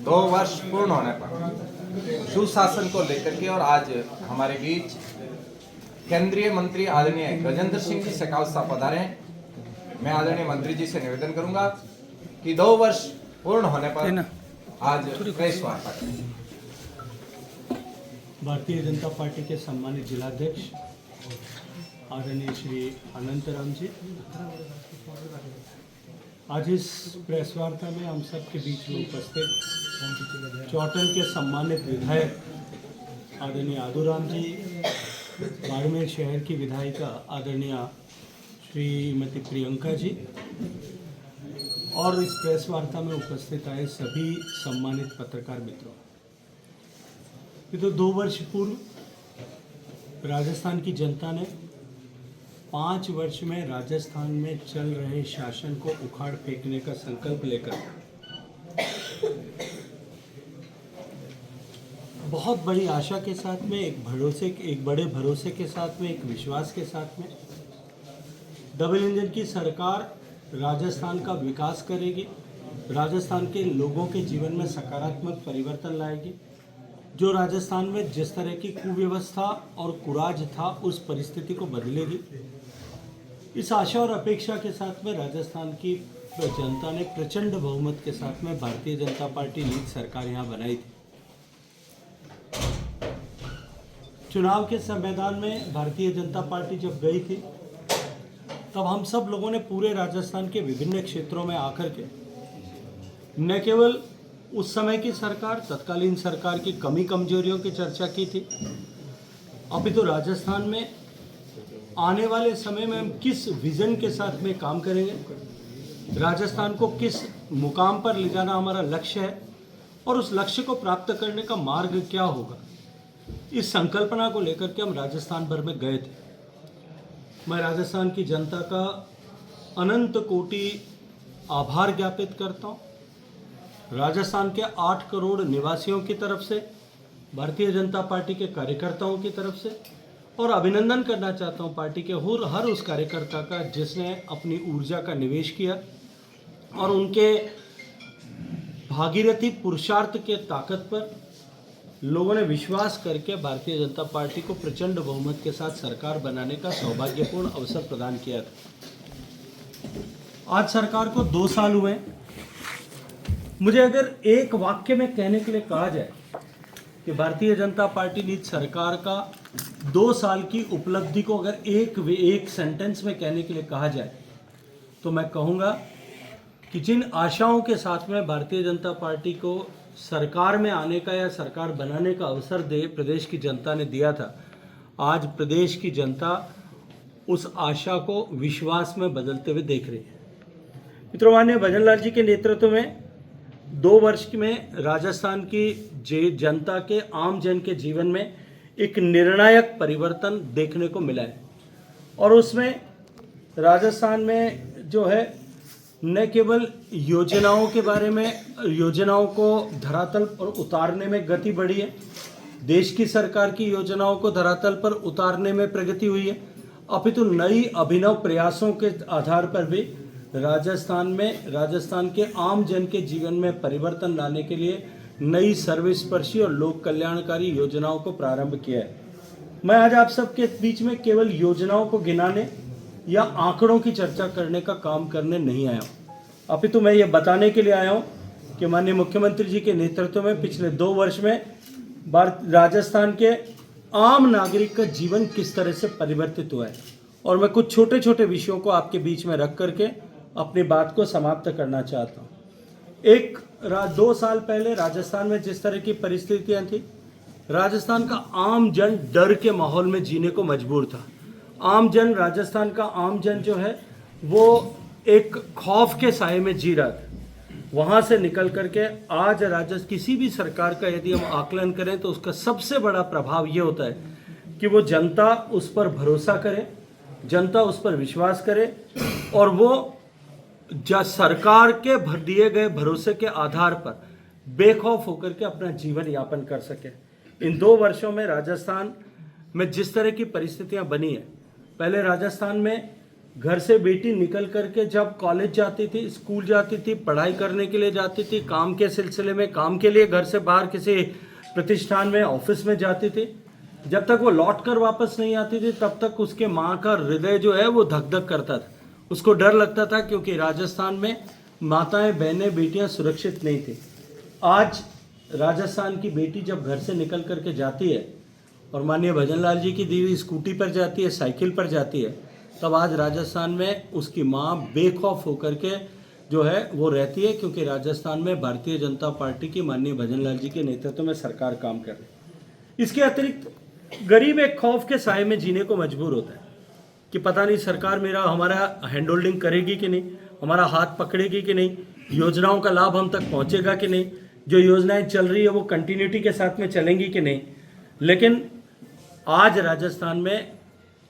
2 वर्ष पूर्ण होने पर सुशासन को लेकर के और आज हमारे बीच केंद्रीय मंत्री आदरणीय गजेंद्र सिंह जी शेखावत साहब पधारे हैं। मैं आदरणीय मंत्री जी से निवेदन करूंगा कि 2 वर्ष पूर्ण होने पर आज प्रेस वार्ता करें। भारतीय जनता पार्टी के सम्मानित जिलाध्यक्ष आदरणीय श्री अनंतराम जी, आज इस प्रेस वार्ता में हम सब के बीच में उपस्थित चौटन के सम्मानित विधायक आदरणीय आदूराम जी, बाड़मेर शहर की विधायिका आदरणीय श्रीमती प्रियंका जी और इस प्रेस वार्ता में उपस्थित आए सभी सम्मानित पत्रकार मित्रों, ये तो 2 वर्ष पूर्व राजस्थान की जनता ने 5 वर्ष में राजस्थान में चल रहे शासन को उखाड़ फेंकने का संकल्प लेकर बहुत बड़ी आशा के साथ में, एक बड़े भरोसे के साथ में, एक विश्वास के साथ में डबल इंजन की सरकार राजस्थान का विकास करेगी, राजस्थान के लोगों के जीवन में सकारात्मक परिवर्तन लाएगी। जो राजस्थान में जिस तरह की कुव्यवस्था और कुराज था उस परिस्थिति को बदलेगी। इस आशा और अपेक्षा के साथ में राजस्थान की जनता ने प्रचंड बहुमत के साथ में भारतीय जनता पार्टी लीड सरकार यहाँ बनाई थी। चुनाव के मैदान में भारतीय जनता पार्टी जब गई थी तब हम सब लोगों ने पूरे राजस्थान के विभिन्न क्षेत्रों में आकर के न केवल उस समय की सरकार, तत्कालीन सरकार की कमी कमजोरियों की चर्चा की थी, अभी तो राजस्थान में आने वाले समय में हम किस विजन के साथ में काम करेंगे, राजस्थान को किस मुकाम पर ले जाना हमारा लक्ष्य है और उस लक्ष्य को प्राप्त करने का मार्ग क्या होगा, इस संकल्पना को लेकर के हम राजस्थान भर में गए थे। मैं राजस्थान की जनता का अनंत कोटि आभार ज्ञापित करता हूँ। राजस्थान के 8 करोड़ निवासियों की तरफ से, भारतीय जनता पार्टी के कार्यकर्ताओं की तरफ से, और अभिनंदन करना चाहता हूँ पार्टी के हर उस कार्यकर्ता का जिसने अपनी ऊर्जा का निवेश किया और उनके भागीरथी पुरुषार्थ के ताकत पर लोगों ने विश्वास करके भारतीय जनता पार्टी को प्रचंड बहुमत के साथ सरकार बनाने का सौभाग्यपूर्ण अवसर प्रदान किया था। आज सरकार को 2 साल हुए। मुझे अगर एक वाक्य में कहने के लिए कहा जाए कि भारतीय जनता पार्टी नीत सरकार का 2 साल की उपलब्धि को अगर एक सेंटेंस में कहने के लिए कहा जाए तो मैं कहूँगा कि जिन आशाओं के साथ में भारतीय जनता पार्टी को सरकार में आने का या सरकार बनाने का अवसर प्रदेश की जनता ने दिया था, आज प्रदेश की जनता उस आशा को विश्वास में बदलते हुए देख रही है। मित्रों, माननीय भजन लाल जी के नेतृत्व में 2 वर्ष में राजस्थान की जनता के, आम जन के जीवन में एक निर्णायक परिवर्तन देखने को मिला है और उसमें राजस्थान में जो है न केवल योजनाओं के बारे में, योजनाओं को धरातल पर उतारने में गति बढ़ी है, देश की सरकार की योजनाओं को धरातल पर उतारने में प्रगति हुई है, अपितु नई अभिनव प्रयासों के आधार पर भी राजस्थान के आम जन के जीवन में परिवर्तन लाने के लिए नई सर्वस्पर्शी और लोक कल्याणकारी योजनाओं को प्रारंभ किया है। मैं आज आप सबके बीच में केवल योजनाओं को गिनाने या आंकड़ों की चर्चा करने का काम करने नहीं आया हूँ, अपितु मैं ये बताने के लिए आया हूँ कि माननीय मुख्यमंत्री जी के नेतृत्व में पिछले 2 वर्ष में राजस्थान के आम नागरिक का जीवन किस तरह से परिवर्तित हुआ है और मैं कुछ छोटे छोटे विषयों को आपके बीच में रख करके अपनी बात को समाप्त करना चाहता हूँ। 2 साल पहले राजस्थान में जिस तरह की परिस्थितियाँ थी, राजस्थान का आम जन डर के माहौल में जीने को मजबूर था। राजस्थान का आम जन जो है वो एक खौफ के साए में जी रहा था। वहाँ से निकल करके आज किसी भी सरकार का यदि हम आकलन करें तो उसका सबसे बड़ा प्रभाव ये होता है कि वो जनता उस पर भरोसा करे, जनता उस पर विश्वास करे और वो सरकार के दिए गए भरोसे के आधार पर बेखौफ होकर के अपना जीवन यापन कर सके। इन 2 वर्षों में राजस्थान में जिस तरह की परिस्थितियां बनी है, पहले राजस्थान में घर से बेटी निकल करके जब कॉलेज जाती थी, स्कूल जाती थी, पढ़ाई करने के लिए जाती थी, काम के सिलसिले में, काम के लिए घर से बाहर किसी प्रतिष्ठान में, ऑफिस में जाती थी, जब तक वो लौट कर वापस नहीं आती थी तब तक उसके माँ का हृदय जो है वो धक धक करता था। उसको डर लगता था क्योंकि राजस्थान में माताएं, बहनें, बेटियां सुरक्षित नहीं थी। आज राजस्थान की बेटी जब घर से निकल करके जाती है और माननीय भजन लाल जी की दी हुई स्कूटी पर जाती है, साइकिल पर जाती है, तब आज राजस्थान में उसकी माँ बेखौफ होकर के जो है वो रहती है, क्योंकि राजस्थान में भारतीय जनता पार्टी की माननीय भजन लाल जी के नेतृत्व में सरकार काम कर रही है। इसके अतिरिक्त गरीब एक खौफ के साए में जीने को मजबूर होता है कि पता नहीं सरकार हमारा हैंड होल्डिंग करेगी कि नहीं, हमारा हाथ पकड़ेगी कि नहीं, योजनाओं का लाभ हम तक पहुंचेगा कि नहीं, जो योजनाएं चल रही है वो कंटिन्यूटी के साथ में चलेंगी कि नहीं। लेकिन आज राजस्थान में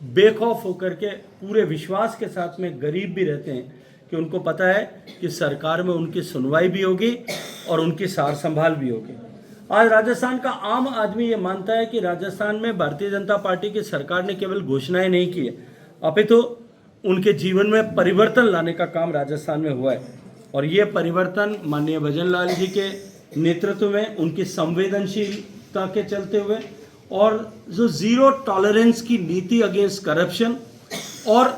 बेखौफ होकर के पूरे विश्वास के साथ में गरीब भी रहते हैं कि उनको पता है कि सरकार में उनकी सुनवाई भी होगी और उनकी सार संभाल भी होगी। आज राजस्थान का आम आदमी ये मानता है कि राजस्थान में भारतीय जनता पार्टी की सरकार ने केवल घोषणाएं नहीं की है, अपितु उनके जीवन में परिवर्तन लाने का काम राजस्थान में हुआ है। और ये परिवर्तन माननीय भजन लाल जी के नेतृत्व में, उनकी संवेदनशीलता के चलते हुए, और जो जीरो टॉलरेंस की नीति अगेंस्ट करप्शन और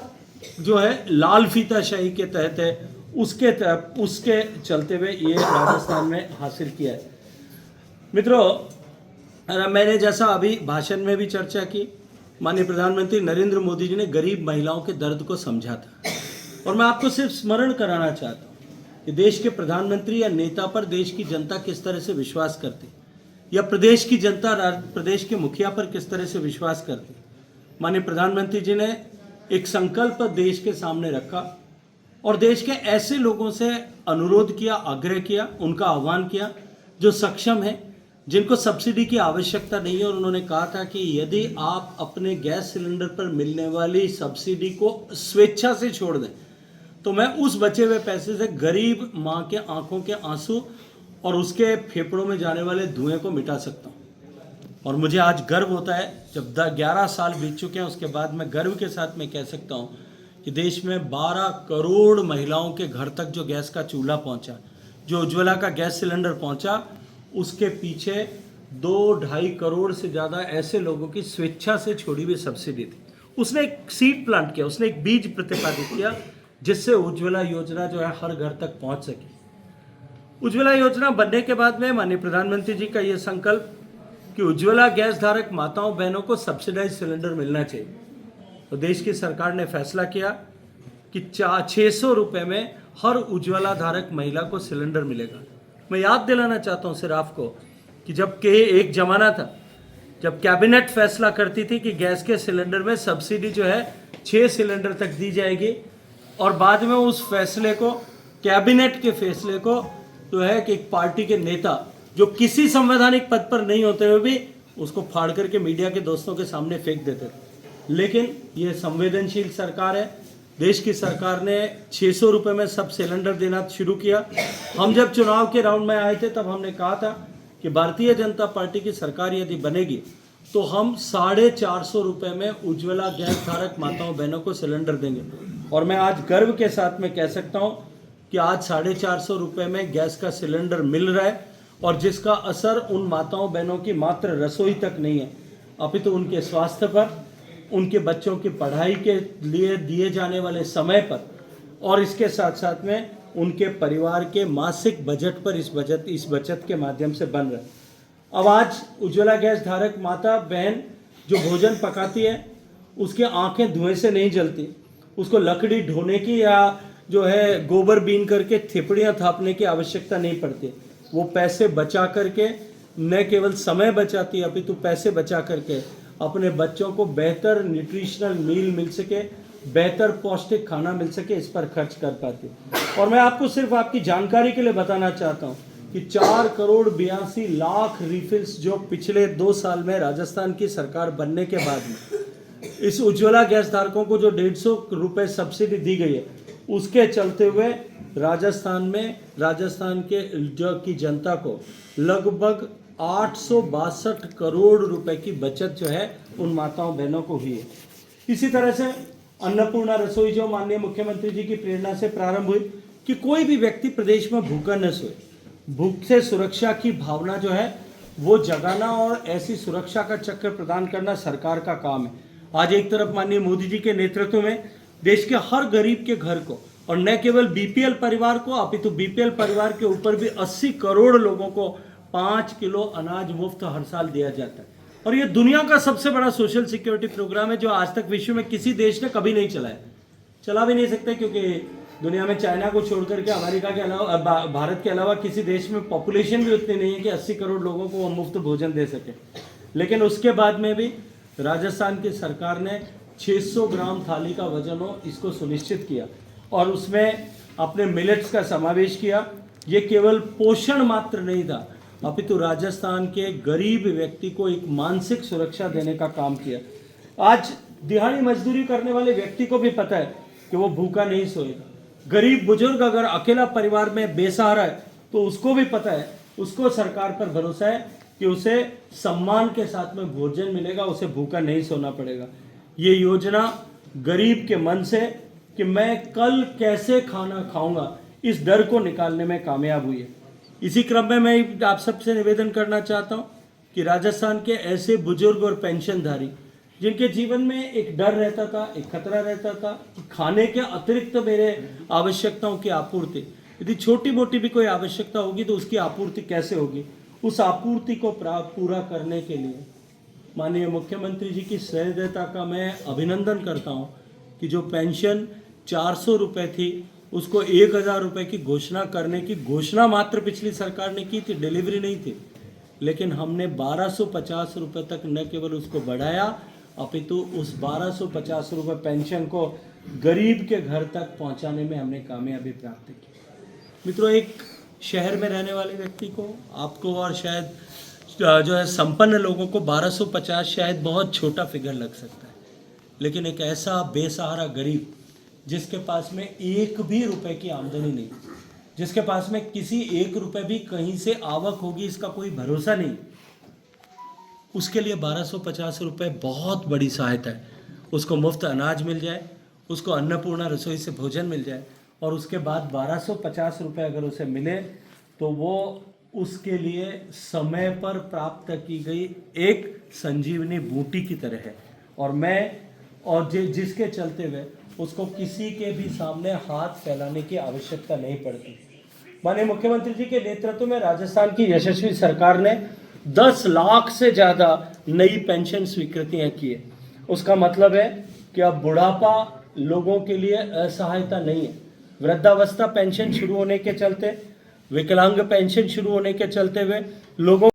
जो है लाल फीताशाही के तहत है, उसके चलते हुए ये राजस्थान में हासिल किया है। मित्रों, मैंने जैसा अभी भाषण में भी चर्चा की, माननीय प्रधानमंत्री नरेंद्र मोदी जी ने गरीब महिलाओं के दर्द को समझा था, और मैं आपको सिर्फ स्मरण कराना चाहता हूँ कि देश के प्रधानमंत्री या नेता पर देश की जनता किस तरह से विश्वास करती, या प्रदेश की जनता प्रदेश के मुखिया पर किस तरह से विश्वास करती। माननीय प्रधानमंत्री जी ने एक संकल्प देश के सामने रखा और देश के ऐसे लोगों से अनुरोध किया, आग्रह किया, उनका आह्वान किया जो सक्षम है, जिनको सब्सिडी की आवश्यकता नहीं है, और उन्होंने कहा था कि यदि आप अपने गैस सिलेंडर पर मिलने वाली सब्सिडी को स्वेच्छा से छोड़ दें तो मैं उस बचे हुए पैसे से गरीब माँ के आंखों के आंसू और उसके फेफड़ों में जाने वाले धुएं को मिटा सकता हूँ। और मुझे आज गर्व होता है, जब 11 साल बीत चुके हैं उसके बाद मैं गर्व के साथ में कह सकता हूँ कि देश में 12 करोड़ महिलाओं के घर तक जो गैस का चूल्हा पहुँचा, जो उज्ज्वला का गैस सिलेंडर पहुँचा, उसके पीछे 2-2.5 करोड़ से ज़्यादा ऐसे लोगों की स्वेच्छा से छोड़ी हुई सब्सिडी थी। उसने एक सीड प्लांट किया, उसने एक बीज प्रतिपादित किया जिससे उज्ज्वला योजना जो है हर घर तक पहुँच सकी। उज्ज्वला योजना बनने के बाद में माननीय प्रधानमंत्री जी का ये संकल्प कि उज्ज्वला गैस धारक माताओं बहनों को सब्सिडाइज सिलेंडर मिलना चाहिए, तो देश की सरकार ने फैसला किया कि 600 रुपये में हर उज्ज्वला धारक महिला को सिलेंडर मिलेगा। मैं याद दिलाना चाहता हूँ सिर्फ आपको कि जब एक जमाना था जब कैबिनेट फैसला करती थी कि गैस के सिलेंडर में सब्सिडी जो है 6 सिलेंडर तक दी जाएगी, और बाद में उस फैसले को, कैबिनेट के फैसले को जो है कि एक पार्टी के नेता जो किसी संवैधानिक पद पर नहीं होते हुए भी उसको फाड़ करके मीडिया के दोस्तों के सामने फेंक देते थे। लेकिन ये संवेदनशील सरकार है, देश की सरकार ने 600 रुपये में सब सिलेंडर देना शुरू किया। हम जब चुनाव के राउंड में आए थे तब हमने कहा था कि भारतीय जनता पार्टी की सरकार यदि बनेगी तो हम 450 रुपये में उज्ज्वला गैस धारक माताओं बहनों को सिलेंडर देंगे। और मैं आज गर्व के साथ में कह सकता हूँ कि आज 450 रुपये में गैस का सिलेंडर मिल रहा है, और जिसका असर उन माताओं बहनों की मात्र रसोई तक नहीं है, अपितु उनके स्वास्थ्य पर, उनके बच्चों की पढ़ाई के लिए दिए जाने वाले समय पर, और इसके साथ साथ में उनके परिवार के मासिक बजट पर इस बचत के माध्यम से बन रहा है। अब आज उज्ज्वला गैस धारक माता बहन जो भोजन पकाती है उसकी आंखें धुएं से नहीं जलती, उसको लकड़ी ढोने की या जो है गोबर बीन करके थिपड़ियाँ थापने की आवश्यकता नहीं पड़ती। वो पैसे बचा करके न केवल समय बचाती है अपितु पैसे बचा करके अपने बच्चों को बेहतर न्यूट्रिशनल मील मिल सके, बेहतर पौष्टिक खाना मिल सके, इस पर खर्च कर पाती है। और मैं आपको सिर्फ आपकी जानकारी के लिए बताना चाहता हूँ कि 4,82,00,000 रिफिल्स जो पिछले 2 साल में राजस्थान की सरकार बनने के बाद में इस उज्ज्वला गैस धारकों को जो 150 रुपये सब्सिडी दी गई है, उसके चलते हुए राजस्थान के की जनता को लगभग 862 करोड़ रुपए की बचत जो है उन माताओं बहनों को हुई है। इसी तरह से अन्नपूर्णा रसोई जो माननीय मुख्यमंत्री जी की प्रेरणा से प्रारंभ हुई कि कोई भी व्यक्ति प्रदेश में भूखा न सोए। भूख से सुरक्षा की भावना जो है वो जगाना और ऐसी सुरक्षा का चक्र प्रदान करना सरकार का काम है। आज एक तरफ माननीय मोदी जी के नेतृत्व में देश के हर गरीब के घर को, और न केवल बीपीएल परिवार को अपितु बीपीएल परिवार के ऊपर भी 80 करोड़ लोगों को 5 किलो अनाज मुफ्त हर साल दिया जाता है। और ये दुनिया का सबसे बड़ा सोशल सिक्योरिटी प्रोग्राम है जो आज तक विश्व में किसी देश ने कभी नहीं चलाया, चला भी नहीं सकते, क्योंकि दुनिया में चाइना को छोड़ करके अमेरिका के अलावा भारत के अलावा किसी देश में पॉपुलेशन भी उतनी नहीं है कि 80 करोड़ लोगों को वो मुफ्त भोजन दे सके। लेकिन उसके बाद में भी राजस्थान की सरकार ने 600 ग्राम थाली का वजन हो इसको सुनिश्चित किया और उसमें अपने मिलेट्स का समावेश किया। ये केवल पोषण मात्र नहीं था अपितु राजस्थान के गरीब व्यक्ति को एक मानसिक सुरक्षा देने का काम किया। आज दिहाड़ी मजदूरी करने वाले व्यक्ति को भी पता है कि वो भूखा नहीं सोएगा। गरीब बुजुर्ग अगर अकेला परिवार में बेसहारा है तो उसको भी पता है, उसको सरकार पर भरोसा है कि उसे सम्मान के साथ में भोजन मिलेगा, उसे भूखा नहीं सोना पड़ेगा। ये योजना गरीब के मन से कि मैं कल कैसे खाना खाऊंगा इस डर को निकालने में कामयाब हुई है। इसी क्रम में मैं आप सबसे निवेदन करना चाहता हूं कि राजस्थान के ऐसे बुजुर्ग और पेंशनधारी जिनके जीवन में एक डर रहता था, एक खतरा रहता था कि खाने के अतिरिक्त मेरे आवश्यकताओं की आपूर्ति, यदि छोटी मोटी भी कोई आवश्यकता होगी तो उसकी आपूर्ति कैसे होगी, उस आपूर्ति को पूरा करने के लिए माननीय मुख्यमंत्री जी की सहृदयता का मैं अभिनंदन करता हूं कि जो पेंशन 400 रुपये थी उसको 1000 रुपये की घोषणा करने की घोषणा मात्र पिछली सरकार ने की थी, डिलीवरी नहीं थी। लेकिन हमने 1250 रुपये तक न केवल उसको बढ़ाया अपितु उस 1250 रुपये पेंशन को गरीब के घर तक पहुंचाने में हमने कामयाबी प्राप्त की। मित्रों, एक शहर में रहने वाले व्यक्ति को, आपको और शायद जो है संपन्न लोगों को 1250 शायद बहुत छोटा फिगर लग सकता है, लेकिन एक ऐसा बेसहारा गरीब जिसके पास में एक भी रुपए की आमदनी नहीं, जिसके पास में किसी एक रुपए भी कहीं से आवक होगी इसका कोई भरोसा नहीं, उसके लिए 1250 रुपये बहुत बड़ी सहायता है। उसको मुफ्त अनाज मिल जाए, उसको अन्नपूर्णा रसोई से भोजन मिल जाए और उसके बाद 1250 रुपये अगर उसे मिले तो वो उसके लिए समय पर प्राप्त की गई एक संजीवनी बूटी की तरह है। और मैं और जिसके चलते हुए उसको किसी के भी सामने हाथ फैलाने की आवश्यकता नहीं पड़ती। माननीय मुख्यमंत्री जी के नेतृत्व में राजस्थान की यशस्वी सरकार ने 10 लाख से ज़्यादा नई पेंशन स्वीकृतियाँ की है। उसका मतलब है कि अब बुढ़ापा लोगों के लिए असहायता नहीं है। वृद्धावस्था पेंशन शुरू होने के चलते, विकलांग पेंशन शुरू होने के चलते हुए लोगों